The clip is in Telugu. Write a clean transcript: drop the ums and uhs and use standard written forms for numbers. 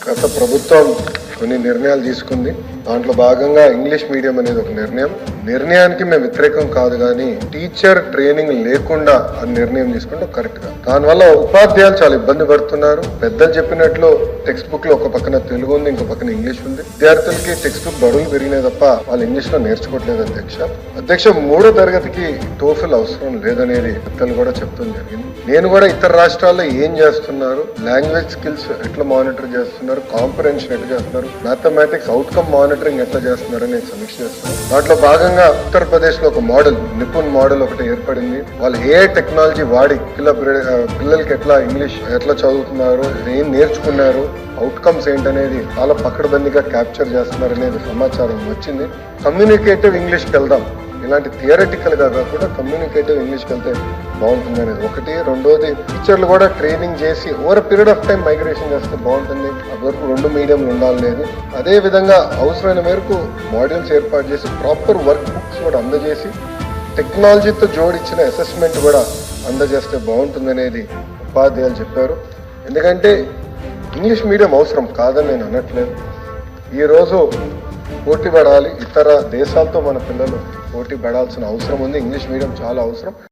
గత ప్రభుత్వం కొన్ని నిర్ణయాలు తీసుకుంది. దాంట్లో భాగంగా ఇంగ్లీష్ మీడియం అనేది ఒక నిర్ణయానికి మేము వ్యతిరేకం కాదు, కానీ టీచర్ ట్రైనింగ్ లేకుండా ఆ నిర్ణయం తీసుకుంటే కరెక్ట్ గా. దానివల్ల ఉపాధ్యాయులు చాలా ఇబ్బంది పడుతున్నారు. పెద్దలు చెప్పినట్లు టెక్స్ట్ బుక్ లో ఒక పక్కన తెలుగు ఉంది, ఇంకో పక్కన ఇంగ్లీష్ ఉంది. విద్యార్థులకి టెక్స్ట్ బుక్ బరువులు పెరిగినాయి తప్ప వాళ్ళు ఇంగ్లీష్ లో నేర్చుకోవట్లేదు. అధ్యక్ష 3వ తరగతికి టోఫిల్ అవసరం లేదనేది పెద్దలు కూడా చెప్తుంది జరిగింది. నేను కూడా ఇతర రాష్ట్రాల్లో ఏం చేస్తున్నారు, లాంగ్వేజ్ స్కిల్స్ ఎట్లా మానిటర్ చేస్తున్నారు, కాంప్రహెన్షన్ ఎట్లా చేస్తున్నారు, మ్యాథమెటిక్స్ అవుట్కమ్ మానిటరింగ్ ఎట్లా చేస్తున్నారు అనేది సమీక్ష చేస్తున్నారు. దాంట్లో భాగంగా ఉత్తరప్రదేశ్ లో ఒక మోడల్, నిపుణ్ మోడల్ ఒకటి ఏర్పడింది. వాళ్ళు ఏ టెక్నాలజీ వాడి పిల్లలకి ఎట్లా ఇంగ్లీష్ ఎట్లా చదువుతున్నారు, ఏం నేర్చుకున్నారు, అవుట్కమ్స్ ఏంటనేది చాలా పకడ్బందీగా క్యాప్చర్ చేస్తున్నారు అనేది సమాచారం వచ్చింది. కమ్యూనికేటివ్ ఇంగ్లీష్కి వెళ్దాం, ఇలాంటి థియరటికల్ గా కాకుండా కమ్యూనికేటివ్ ఇంగ్లీష్కి వెళ్తే బాగుంటుంది అనేది ఒకటి. రెండోది, టీచర్లు కూడా ట్రైనింగ్ చేసి over period of time migration చేస్తే బాగుంటుంది. అదివరకు 2 మీడియంలు ఉండాలనేది. అదే విధంగా అవసరమైన మేరకు మాడ్యూల్స్ ఏర్పాటు చేసి ప్రాపర్ వర్క్ బుక్స్ కూడా అందజేసి టెక్నాలజీతో జోడించిన అసెస్మెంట్ కూడా అందజేస్తే బాగుంటుంది అనేది ఉపాధ్యాయులు చెప్పారు. ఎందుకంటే ఇంగ్లీష్ మీడియం అవసరం కాదని నేను అనట్లేదు. ఈరోజు పోటీ పడాలి, ఇతర దేశాలతో మన పిల్లలు పోటీ పడాల్సిన అవసరం ఉంది. ఇంగ్లీష్ మీడియం చాలా అవసరం.